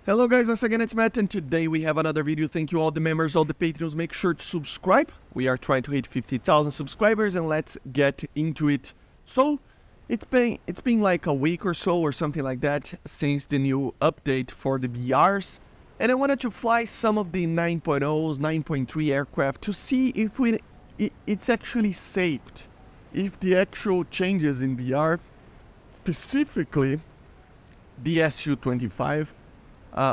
Hello guys, once again it's Matt, and today we have another video. Thank you all the members, all the patrons. Make sure to subscribe. We are trying to hit 50,000 subscribers, and let's get into it. So it's been like a week or so or something like that since the new update for the BRs, and I wanted to fly some of the 9.0's, 9.3 aircraft to see if it's actually saved, if the actual changes in BR, specifically the Su-25,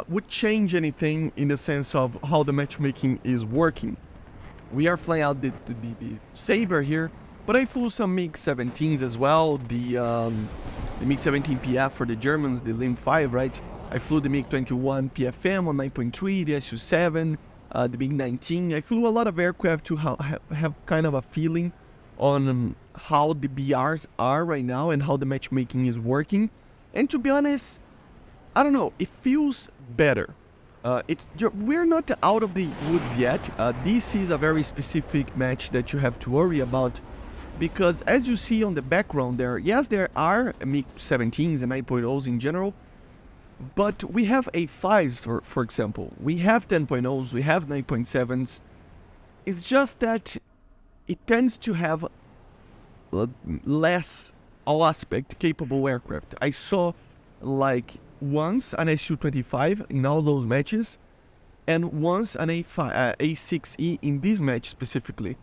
would change anything in the sense of how the matchmaking is working. We are flying out the Sabre here, but I flew some MiG-17s as well, the MiG-17 PF for the Germans, the Lim 5, right? I flew the MiG-21 PFM on 9.3, the Su-7, the MiG-19. I flew a lot of aircraft to have kind of a feeling on how the BRs are right now and how the matchmaking is working. And to be honest, I don't know, it feels better. We're not out of the woods yet. This is a very specific match that you have to worry about, because as you see on the background there, yes, there are MiG-17s and 9.0s in general, but we have A5s, for example. We have 10.0s, we have 9.7s. It's just that it tends to have less all-aspect capable aircraft. I saw like once an Su-25 in all those matches, and once an A6E in this match specifically.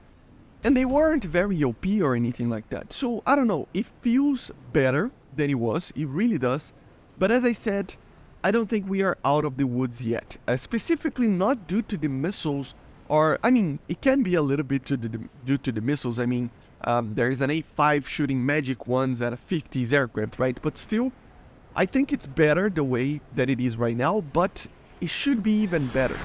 And they weren't very OP or anything like that. So, I don't know, it feels better than it was, it really does. But as I said, I don't think we are out of the woods yet. Specifically not due to the missiles, or, I mean, it can be a little bit due to the missiles. I mean, there is an A5 shooting Magic ones at a 50s aircraft, right? But still, I think it's better the way that it is right now, but it should be even better.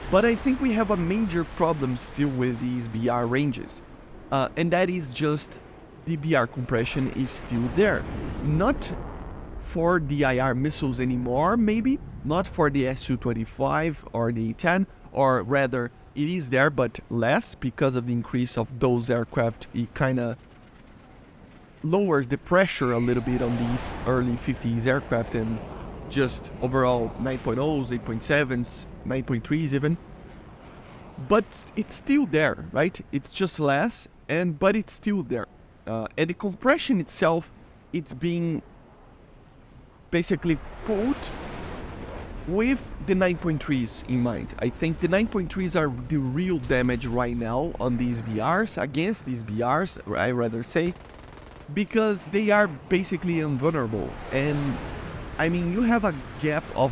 But I think we have a major problem still with these BR ranges, and that is just the BR compression is still there. Not for the IR missiles anymore, maybe, not for the Su-25 or the 10, or rather, it is there, but less because of the increase of those aircraft. It kind of lowers the pressure a little bit on these early 50s aircraft, and just overall 9.0s, 8.7s, 9.3s even. But it's still there, right? It's just less, but it's still there. And the compression itself, it's being basically put with the 9.3s in mind. I think the 9.3s are the real damage right now on these BRs, against these BRs, I rather say, because they are basically invulnerable. And I mean, you have a gap of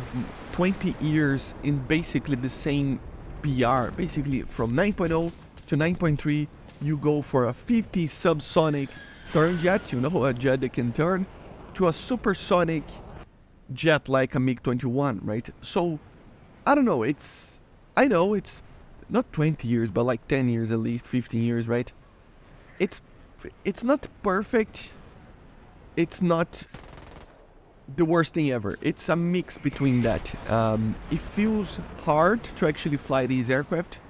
20 years in basically the same BR. Basically from 9.0 to 9.3, you go for a 50 subsonic turn jet, you know, a jet that can turn, to a supersonic jet like a MiG-21, right? So, I don't know, I know it's not 20 years, but like 10 years at least, 15 years, right? It's not perfect, it's not the worst thing ever. It's a mix between that. It feels hard to actually fly these aircraft,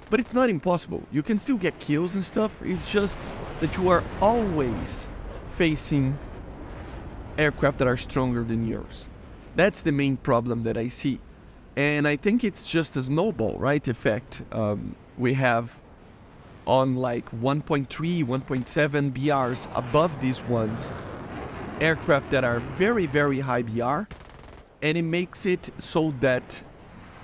but it's not impossible. You can still get kills and stuff. It's just that you are always facing aircraft that are stronger than yours. That's the main problem that I see. And I think it's just a snowball, right, effect. We have on like 1.3, 1.7 BRs above these ones, aircraft that are very, very high BR, and it makes it so that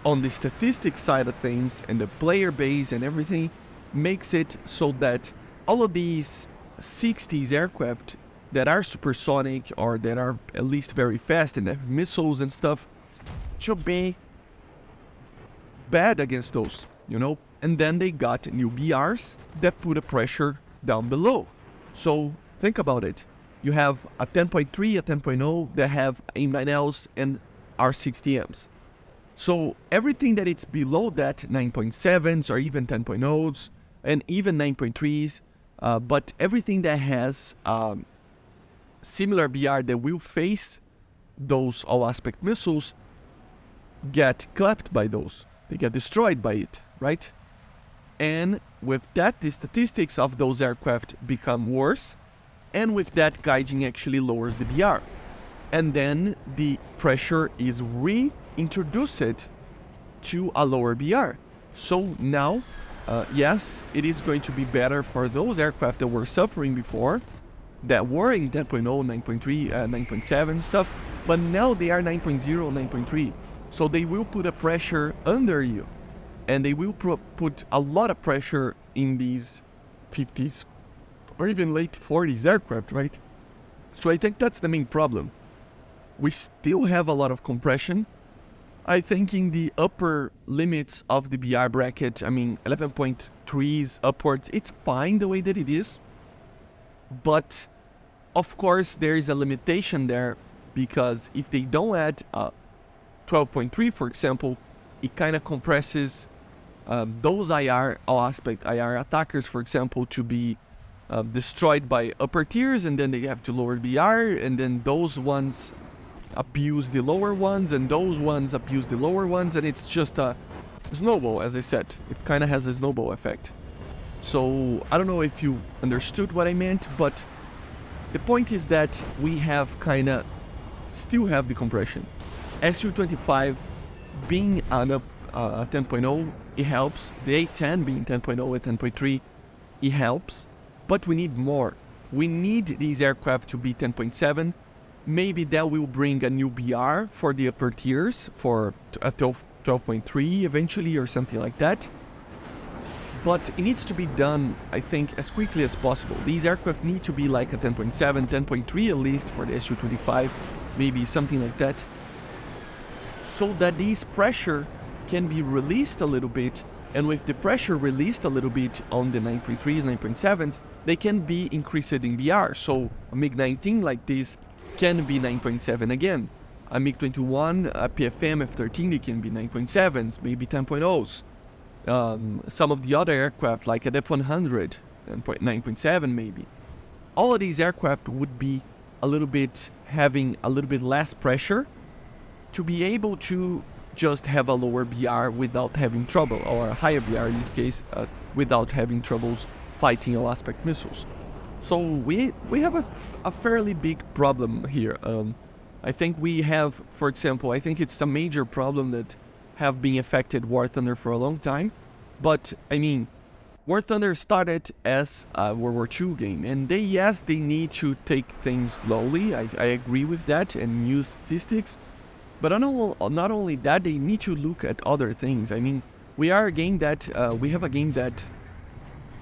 on the statistics side of things and the player base and everything, makes it so that all of these 60s aircraft that are supersonic or that are at least very fast and have missiles and stuff should be bad against those, you know? And then they got new BRs that put a pressure down below. So think about it. You have a 10.3, a 10.0 that have AIM-9Ls and R60Ms. So everything that it's below that, 9.7s or even 10.0s and even 9.3s, but everything that has similar BR that will face those all-aspect missiles get clapped by those. They get destroyed by it, right? And with that, the statistics of those aircraft become worse, and with that, guiding actually lowers the BR. And then the pressure is introduce it to a lower BR. So now, yes, it is going to be better for those aircraft that were suffering before, that were in 10.0, 9.3, 9.7 stuff, but now they are 9.0, 9.3. So they will put a pressure under you, and they will put a lot of pressure in these 50s or even late 40s aircraft, right? So I think that's the main problem. We still have a lot of compression. I think in the upper limits of the BR bracket, I mean 11.3s upwards, it's fine the way that it is. But of course there is a limitation there, because if they don't add 12.3, for example, it kind of compresses those IR, all aspect IR attackers, for example, to be destroyed by upper tiers, and then they have to lower BR, and then those ones abuse the lower ones, and those ones abuse the lower ones, and it's just a snowball, as I said. It kind of has a snowball effect. So I don't know if you understood what I meant, but the point is that we have kind of still have the compression. SU-25 being a 10.0, it helps. The A10 being 10.0 and 10.3, it helps. But we need more. We need these aircraft to be 10.7. Maybe that will bring a new BR for the upper tiers, for a 12.3 eventually, or something like that. But it needs to be done, I think, as quickly as possible. These aircraft need to be like a 10.7, 10.3 at least for the Su-25, maybe something like that, so that this pressure can be released a little bit, and with the pressure released a little bit on the 9.3s, 9.7s, they can be increased in BR. So a MiG-19 like this can be 9.7 again. A MiG-21, a PFM F-13, they can be 9.7s, maybe 10.0s. Some of the other aircraft, like a F-100, 9.7 maybe. All of these aircraft would be a little bit, having a little bit less pressure to be able to just have a lower BR without having trouble, or a higher BR in this case, without having troubles fighting all aspect missiles. So we have a fairly big problem here. I think we have, for example, I think it's a major problem that have been affected War Thunder for a long time. But I mean, War Thunder started as a World War II game, and they need to take things slowly. I agree with that, and use statistics. But not only that, they need to look at other things. I mean, we have a game that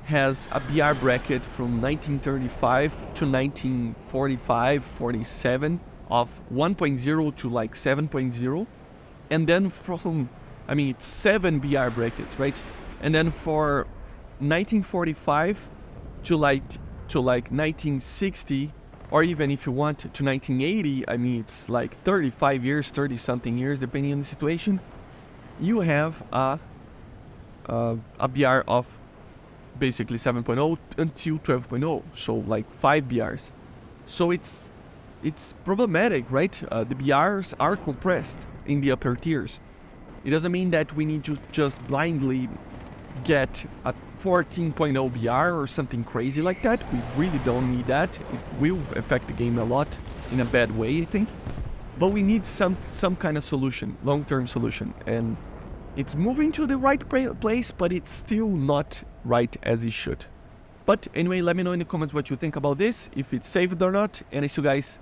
has a BR bracket from 1935 to 1945, 47 of 1.0 to like 7.0. And then from, I mean, it's 7 BR brackets, right? And then for 1945 to like 1960, or even if you want to 1980, I mean, it's like 35 years, 30 something years, depending on the situation. You have a BR of basically 7.0 until 12.0, so like 5 BRs. So it's problematic, right? The BRs are compressed in the upper tiers. It doesn't mean that we need to just blindly get a 14.0 BR or something crazy like that. We really don't need that. It will affect the game a lot in a bad way, I think. But we need some kind of solution, long-term solution. And it's moving to the right place, but it's still not right as it should. But anyway, let me know in the comments what you think about this, if it's saved or not. And I see you guys